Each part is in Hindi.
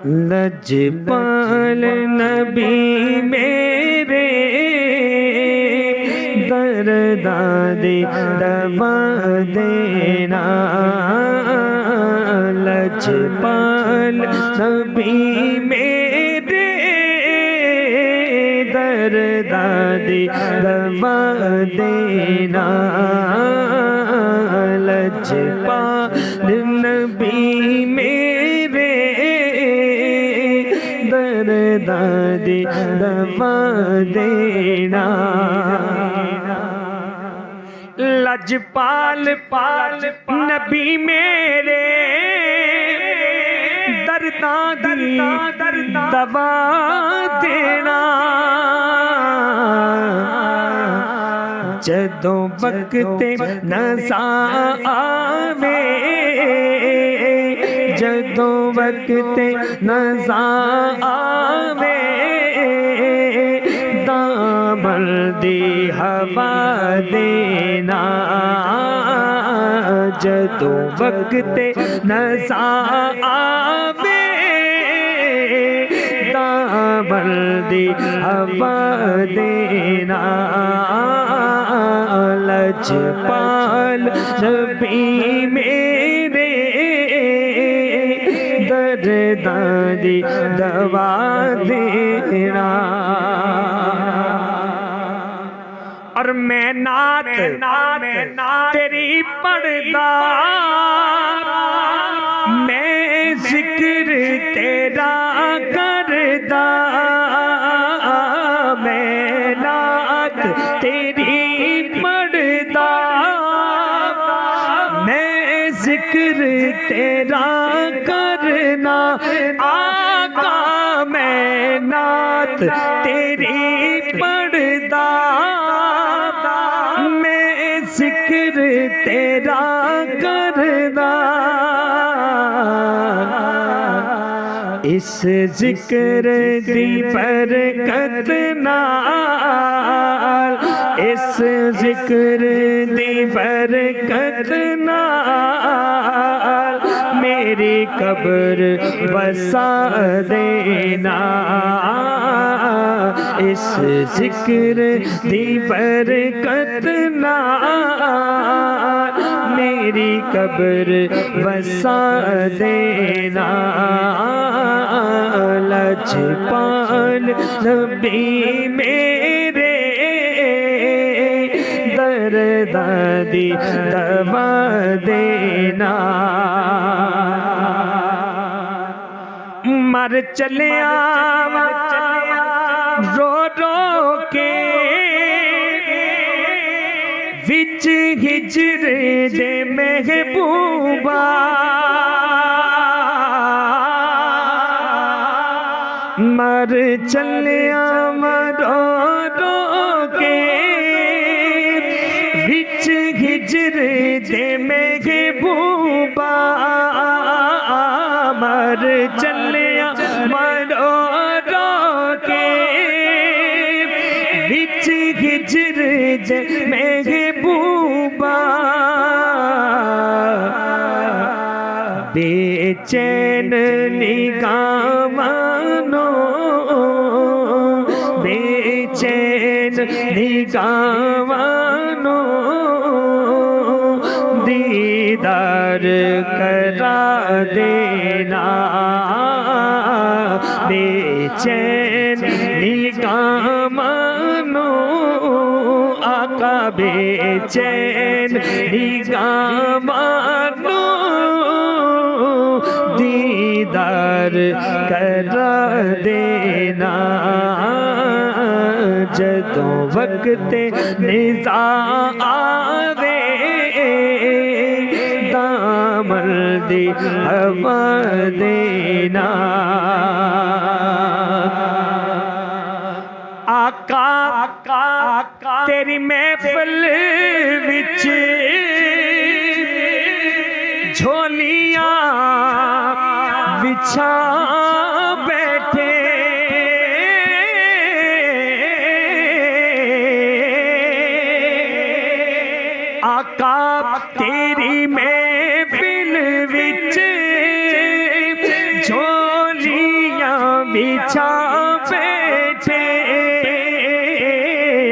लजपाल नबी मेरे दरदादे दवा देना। लजपाल नबी मेरे दरदादे दवा देना। लजपाल नबी मेरे दरदादे दवा देना। लजपाल पाल नबी मेरे दरदादी दवा देना। जदों वक्ते नज़ा आवे, जदों वक्ते नज़ा आवे, दामन दी हवा देना। जदों वक्ते नज़ा आवे, दामन दी हवा देना। लजपाल नबी मेरे दरदादी दवा देना। और मैं नात तेरी पढ़दा, मैं जिक्र तेरा करदा। मैं नात तेरी पढ़दा, मैं जिक्र तेरा करना। आका मैं नात तेरी पढ़दा, मैं जिक्र तेरा करना। इस जिक्र दी बरकत नाल, इस जिक्र दी बरकत नाल मेरी कब्र बसा देना। इस जिक्र दी बरकत नाल मेरी कब्र बसा देना। लजपाल नबी मेरे दरदादी दवा देना। मर चलिया रो रो के विच हिजर दे महबूबा। मर चलिया रो रो के विच हिजर दे महबूबा। मर चलिया रो रो के विच हिजर दे महबूबा। बेचैन निगामानो, बेचैन निगामानो दीदार करा देना। बेचैन निगामानो आका, बेचैन निगामानो दीदार करा देना। जदों वक्ते निज़ा आवे, दामन दी हवा देना। आका तेरी महफिल विच झोलियां बिछा बैठे। आका तेरी महफिल विच झोली बिछा बैठे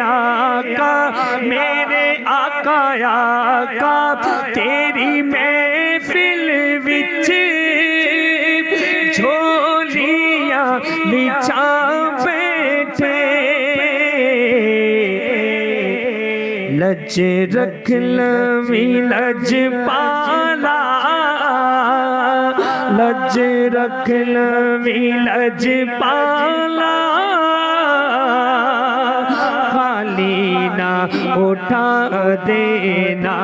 आका मेरे आका आका तेरी महफिल विच झोलियां बिछा बैठे लज रख लवी लज पाला लज रख लवी लज पाला खाली ना उठा देना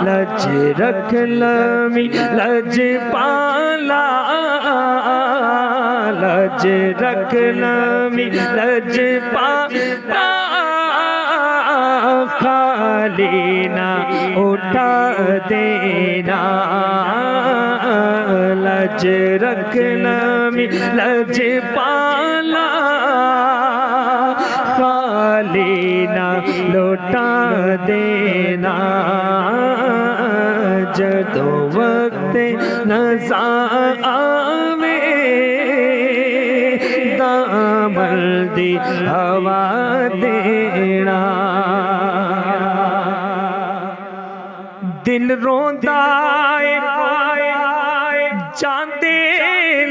लज रख लवी लज पाला लज रख लवी लज पाला खाली ना उठा देना लज रख लवी लज पाला खाली ना लौटा देना जदों वक्त नज़ा आवे दामल दी हवा देना दिल रोंदा जांदे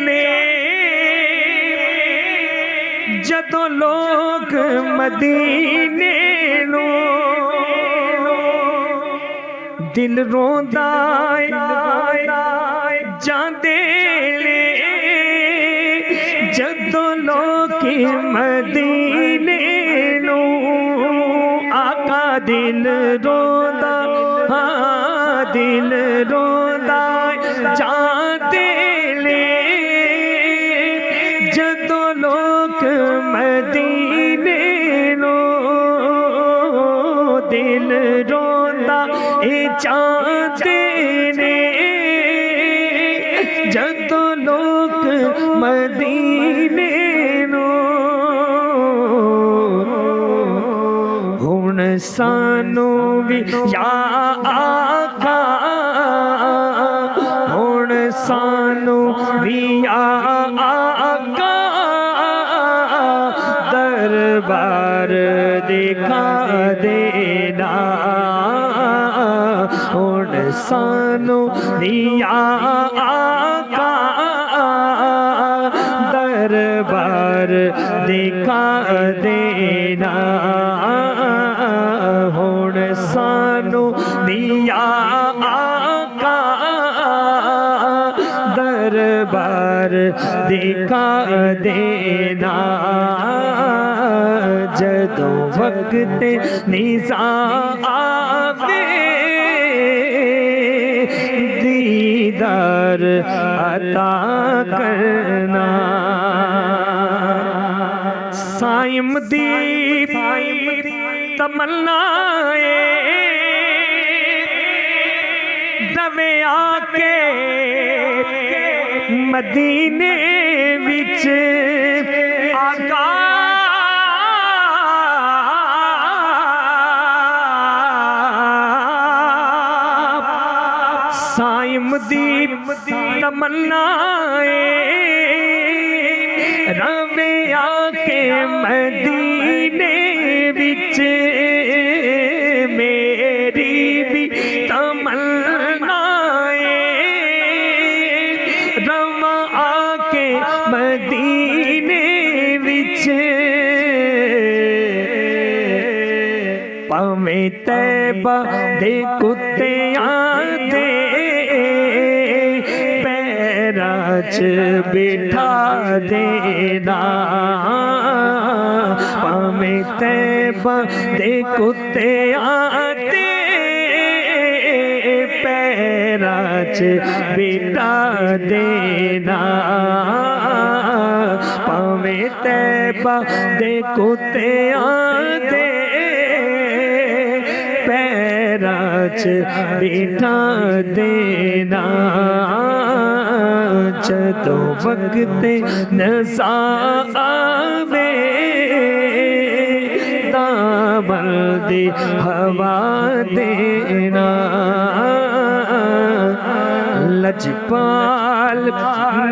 ने जदों लोग मदीने नो दिल रोंदा जांदे ने जदों लोग मदीने नो आका दिल रोंदा दिल रोंदा जांदे ले जदों लोग मदीने नो दिल रोंदा जांदे ने जदों लोग मदीने नो हुण सानू भी या आका हुण सानू भी या आका दरबार दिखा देना हुण सानू भी या आका दरबार दिखा देना हुण सानू दिया आका दरबार दिखा देना जदों वक्त निज़ा आवे दीदार अता करना साइम दी तमन्नाए दवे आके मदीने विच आका साइम दी तमन्नाए रवे आके मदीने विच मेरी भी तमन्नाए रवा आके मदीने विच भावें तैबा दे कुत्तियां दे च बिठा देना भावें तैबा दे कुत्ते आते पैरां च बिठा देना भावें तैबा दे कुत्ते आते पैरां च बिठा देना जदों वक्त नज़ा आवे दामन दी हवा देना लजपाल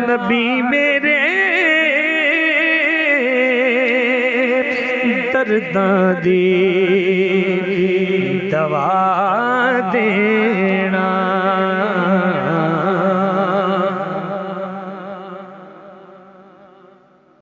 नबी मेरे दर्दां दी दवा